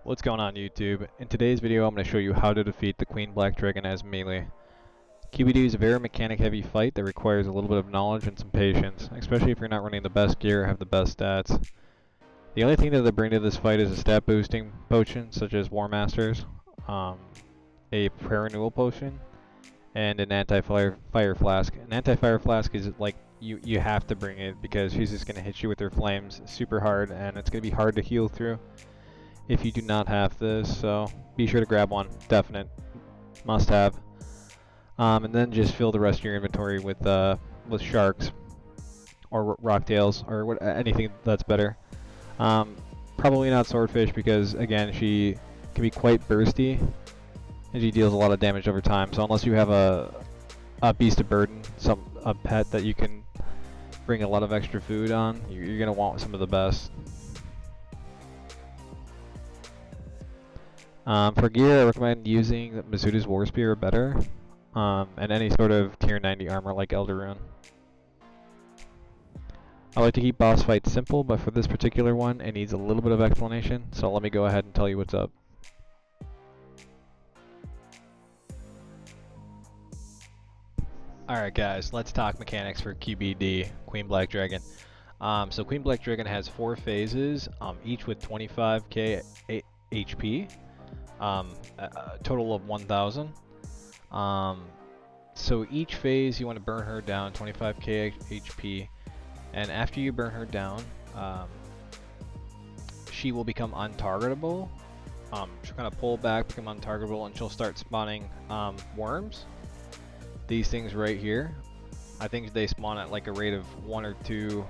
What's going on YouTube? In today's video I'm going to show you how to defeat the Queen Black Dragon as melee. QBD is a very mechanic heavy fight that requires a little bit of knowledge and some patience, especially if you're not running the best gear or have the best stats. The only thing that they bring to this fight is a stat boosting potion such as War Masters, a prayer renewal potion, and an anti-fire flask. An anti-fire flask is like you have to bring it because she's just going to hit you with her flames super hard and it's going to be hard to heal through if you do not have this, so be sure to grab one. Definite must have. And then just fill the rest of your inventory with sharks or rocktails or anything that's better. Probably not swordfish because again she can be quite bursty and she deals a lot of damage over time. So unless you have a beast of burden, a pet that you can bring a lot of extra food on, you're gonna want some of the best. For gear, I recommend using Masuda's War Spear or better, and any sort of tier 90 armor like Elder Rune. I like to keep boss fights simple, but for this particular one, it needs a little bit of explanation, so let me go ahead and tell you what's up. Alright guys, let's talk mechanics for QBD, Queen Black Dragon. So Queen Black Dragon has 4 phases, each with 25k HP. A total of 1,000. So each phase you want to burn her down 25k HP, and after you burn her down, she will become untargetable. She'll kind of pull back, become untargetable, and she'll start spawning worms. These things right here, I think they spawn at like a rate of 1 or 2,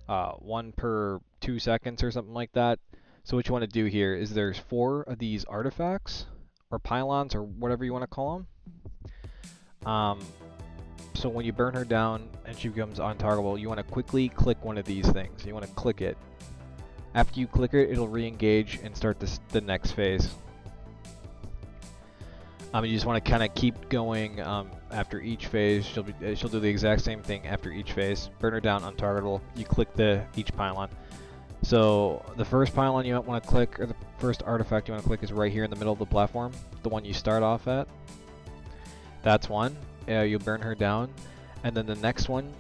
1 per 2 seconds or something like that. So what you want to do here is there's 4 of these artifacts, or pylons, or whatever you want to call them. So when you burn her down and she becomes untargetable, you want to quickly click one of these things. You want to click it. After you click it, it'll re-engage and start the next phase. You just want to kind of keep going after each phase. She'll do the exact same thing after each phase. Burn her down, untargetable. You click each pylon. So the first pylon you want to click, or the first artifact you want to click, is right here in the middle of the platform, the one you start off at. That's one. You'll burn her down, and then the next one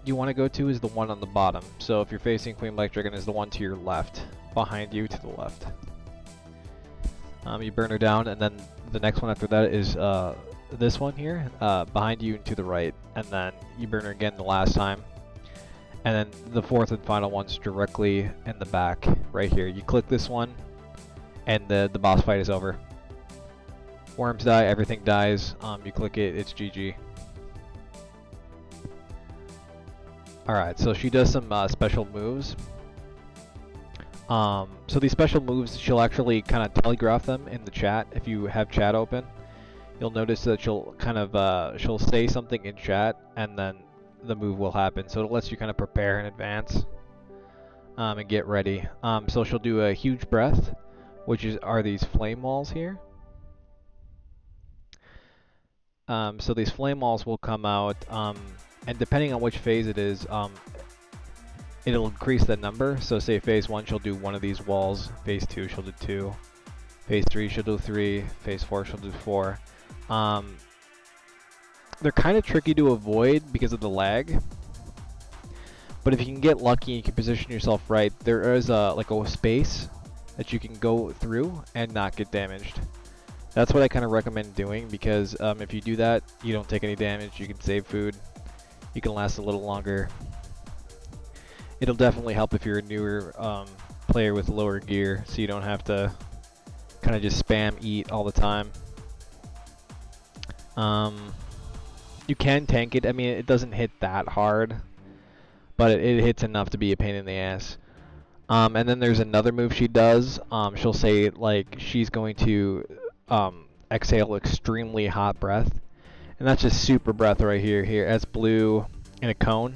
you want to go to is the one on the bottom. So if you're facing Queen Black Dragon, is the one to your left, behind you to the left. You burn her down, and then the next one after that is this one here, behind you and to the right, and then you burn her again the last time. And then the fourth and final one's directly in the back, right here. You click this one, and the boss fight is over. Worms die, everything dies. You click it, it's GG. Alright, so she does some special moves. So these special moves, she'll actually kind of telegraph them in the chat. If you have chat open, you'll notice that she'll kind of she'll say something in chat, and then the move will happen. So it lets you kind of prepare in advance and get ready. So she'll do a huge breath, which are these flame walls here. So these flame walls will come out, and depending on which phase it is, it'll increase the number. So say phase 1 she'll do one of these walls, phase 2 she'll do 2, phase 3 she'll do 3, phase 4 she'll do 4. They're kind of tricky to avoid because of the lag, but if you can get lucky and you can position yourself right, there is like a space that you can go through and not get damaged. That's what I kind of recommend doing, because if you do that, you don't take any damage, you can save food, you can last a little longer. It'll definitely help if you're a newer player with lower gear, so you don't have to kind of just spam eat all the time. You can tank it. I mean, it doesn't hit that hard, but it hits enough to be a pain in the ass. And then there's another move she does. She'll say like she's going to exhale extremely hot breath, and that's just super breath right here. Here, that's blue in a cone.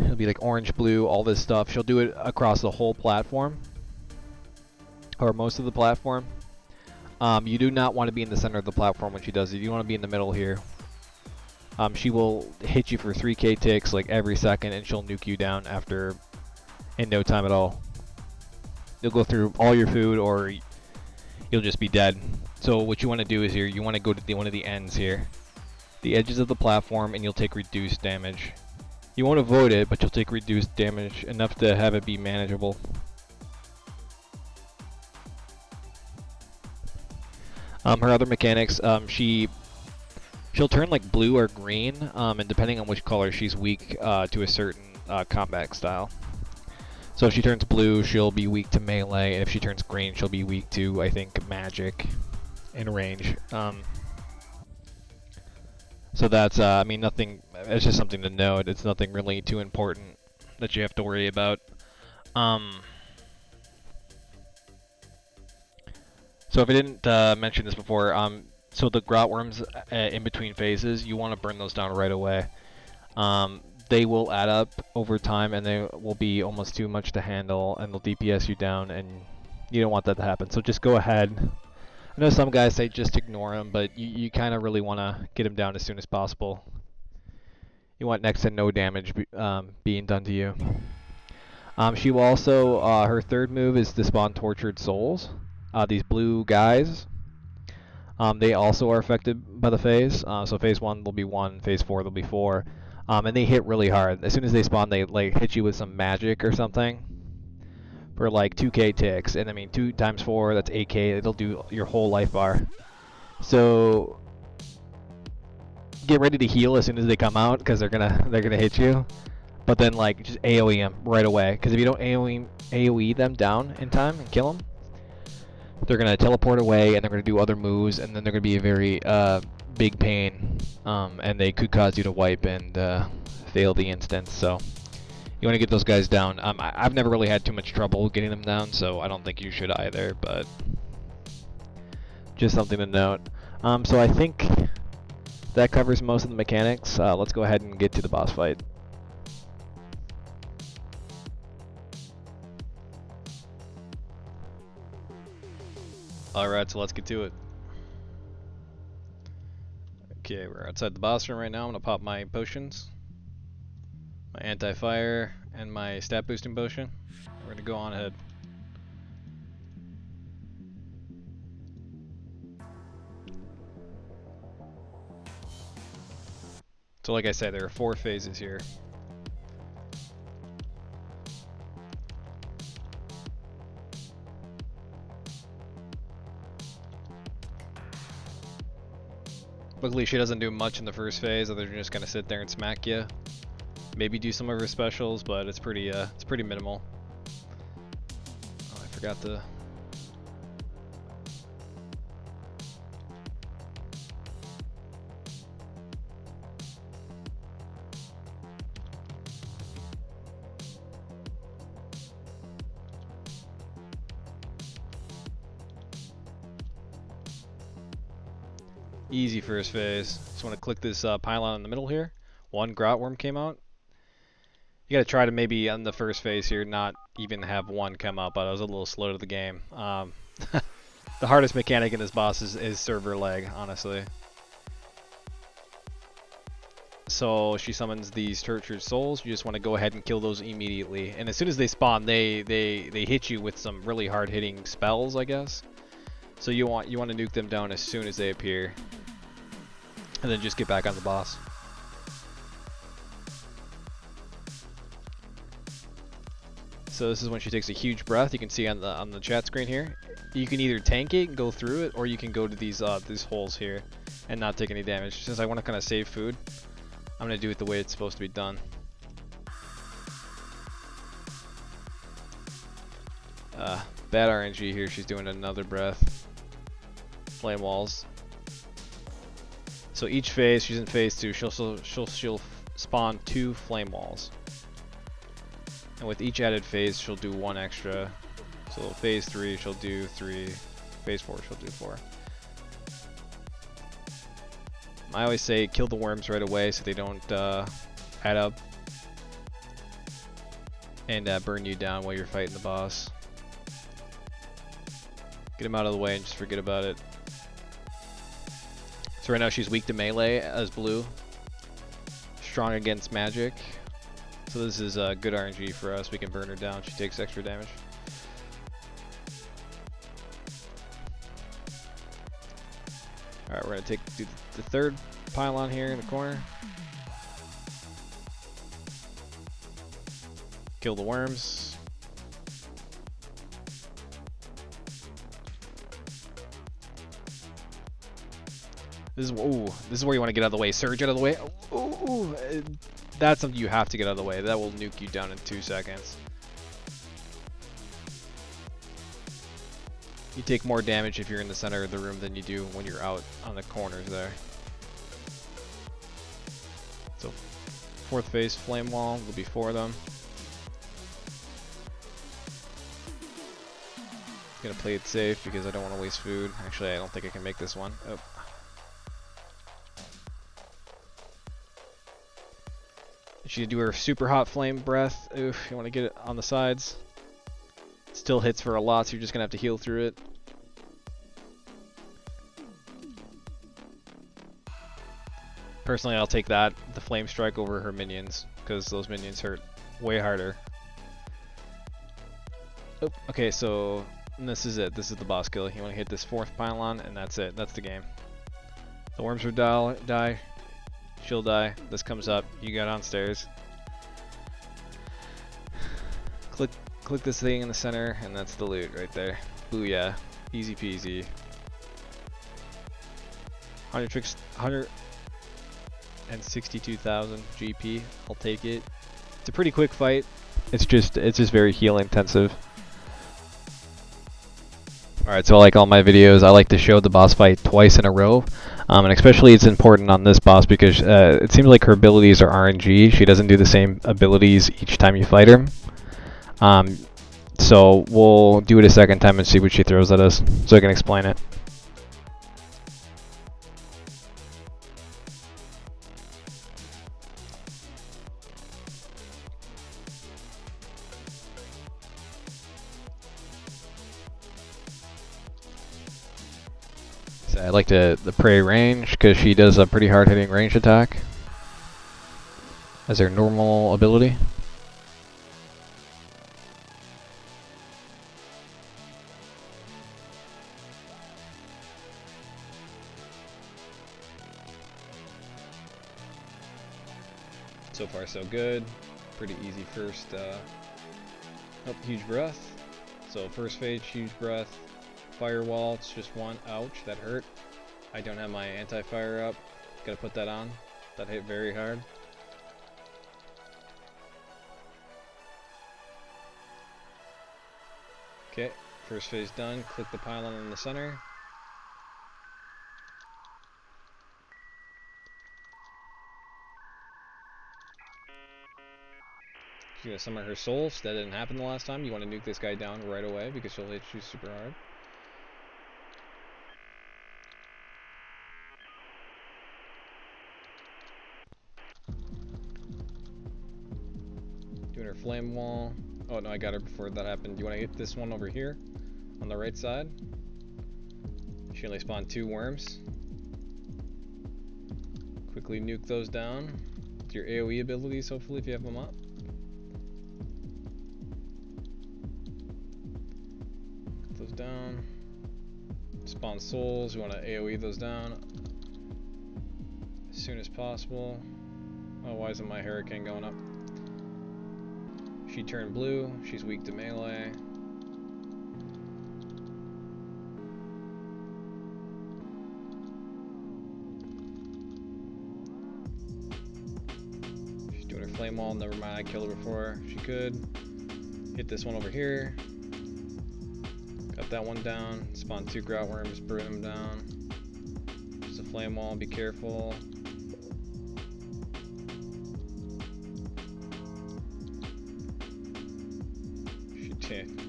It'll be like orange, blue, all this stuff. She'll do it across the whole platform, or most of the platform. You do not want to be in the center of the platform when she does it. You want to be in the middle here. She will hit you for 3k ticks like every second, and she'll nuke you down after in no time at all. you'll go through all your food, or you'll just be dead. So what you want to do is you want to go to one of the ends here, the edges of the platform, and you'll take reduced damage. You won't avoid it, but you'll take reduced damage, enough to have it be manageable. Her other mechanics, she'll turn like blue or green, and depending on which color, she's weak to a certain combat style. So if she turns blue, she'll be weak to melee, and if she turns green, she'll be weak to, I think, magic and range. So that's, I mean, nothing, it's just something to note. It's nothing really too important that you have to worry about. So if I didn't mention this before, so the grot worms in between phases, you want to burn those down right away. They will add up over time, and they will be almost too much to handle, and they'll DPS you down, and you don't want that to happen. So just go ahead. I know some guys say just ignore them, but you kind of really want to get them down as soon as possible. You want next to no damage being done to you. She will also, her third move is to spawn tortured souls. These blue guys, they also are affected by the phase. So phase 1 will be 1, phase 4 they'll be 4. And they hit really hard. As soon as they spawn, they like hit you with some magic or something for like 2k ticks. And I mean, 2 times 4, that's 8k. It'll do your whole life bar. So get ready to heal as soon as they come out, because they're gonna hit you. But then like just AoE them right away, because if you don't AoE them down in time and kill them, they're gonna teleport away, and they're gonna do other moves, and then they're gonna be a very big pain, and they could cause you to wipe and fail the instance. So you want to get those guys down. I've never really had too much trouble getting them down, so I don't think you should either, but just something to note. So I think that covers most of the mechanics. Let's go ahead and get to the boss fight. Alright, so let's get to it. Okay, we're outside the boss room right now. I'm gonna pop my potions, my anti-fire, and my stat boosting potion. We're gonna go on ahead. So like I said, there are 4 phases here. Luckily, she doesn't do much in the first phase, other than just kind of sit there and smack you. Maybe do some of her specials, but it's pretty minimal. Oh, I forgot to. Easy first phase. Just want to click this pylon in the middle here. 1 grot worm came out. You gotta try to maybe on the first phase here not even have 1 come out, but I was a little slow to the game. The hardest mechanic in this boss is server lag, honestly. So she summons these tortured souls. You just want to go ahead and kill those immediately. And as soon as they spawn, they hit you with some really hard hitting spells, I guess. So you want to nuke them down as soon as they appear. And then just get back on the boss. So this is when she takes a huge breath. You can see on the chat screen here. You can either tank it and go through it, or you can go to these holes here and not take any damage. Since I want to kind of save food, I'm gonna do it the way it's supposed to be done. Bad RNG here. She's doing another breath. Flame walls. So each phase, she's in phase 2. She'll spawn 2 flame walls. And with each added phase, she'll do 1 extra. So phase 3, she'll do 3. Phase 4, she'll do 4. I always say kill the worms right away so they don't add up and burn you down while you're fighting the boss. Get him out of the way and just forget about it. So right now she's weak to melee as blue. Strong against magic. So this is good RNG for us. We can burn her down. She takes extra damage. Alright, we're gonna do the third pylon here in the corner. Kill the worms. This is where you want to get out of the way. Surge out of the way. Ooh, that's something you have to get out of the way. That will nuke you down in 2 seconds. You take more damage if you're in the center of the room than you do when you're out on the corners there. So, fourth phase flame wall will be 4 of them. Gonna play it safe because I don't want to waste food. Actually, I don't think I can make this one. Oh. She do her super hot flame breath. Oof, you want to get it on the sides. Still hits for a lot, so you're just gonna have to heal through it. Personally, I'll take the flame strike over her minions, because those minions hurt way harder. Oh, okay, so this is it. This is the boss kill. You want to hit this 4th pylon, and that's it. That's the game. The worms will die. She'll die. This comes up. You go downstairs. Click this thing in the center, and that's the loot right there. Booyah. Easy peasy. 162,000 GP. I'll take it. It's a pretty quick fight. It's just very heal intensive. Alright, so like all my videos, I like to show the boss fight twice in a row. And especially it's important on this boss because it seems like her abilities are RNG. She doesn't do the same abilities each time you fight her. So we'll do it a second time and see what she throws at us so I can explain it. So I like the prey range because she does a pretty hard hitting range attack as her normal ability. So far so good. Pretty easy first huge breath. So first phase, huge breath. Firewall, it's just one. Ouch, that hurt. I don't have my anti-fire up. Gotta put that on. That hit very hard. Okay, first phase done. Click the pylon in the center. She's gonna summon her souls. That didn't happen the last time. You want to nuke this guy down right away because she'll hit you super hard. Doing her flame wall. Oh no, I got her before that happened. You want to hit this one over here on the right side. She only spawned 2 worms. Quickly nuke those down with your AoE abilities, hopefully, if you have them up. Put those down. Spawn souls. You want to AoE those down as soon as possible. Oh, why isn't my hurricane going up? She turned blue. She's weak to melee. She's doing her flame wall. Never mind, I killed her before she could. Hit this one over here. Got that one down. Spawn 2 grout worms. Burn them down. Just a flame wall. Be careful.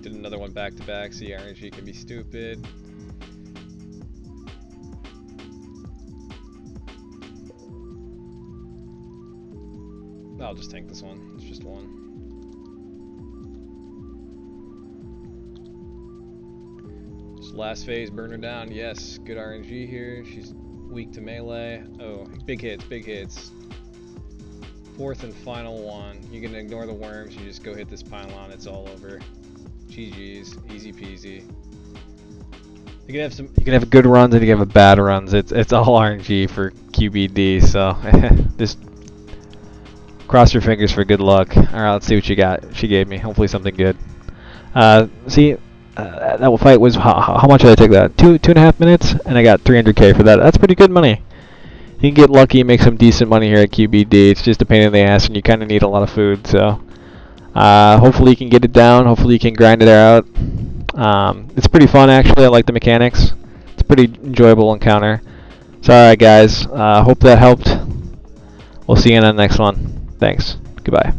Did another one back to back. See, RNG can be stupid. I'll just tank this one. It's just one. Just last phase, burn her down. Yes, good RNG here. She's weak to melee. Oh, big hits, big hits. 4th and final one. You can ignore the worms. You just go hit this pylon. It's all over. GG's, easy peasy. You can have good runs and you can have bad runs. It's all RNG for QBD. So just cross your fingers for good luck. All right, let's see what you got. She gave me hopefully something good. See, that fight was how much did I take that? 2.5 minutes, and I got 300K for that. That's pretty good money. You can get lucky and make some decent money here at QBD. It's just a pain in the ass, and you kind of need a lot of food. So hopefully you can get it down. Hopefully you can grind it out. It's pretty fun actually. I like the mechanics. It's a pretty enjoyable encounter. So alright guys, hope that helped. We'll see you in the next one. Thanks. Goodbye.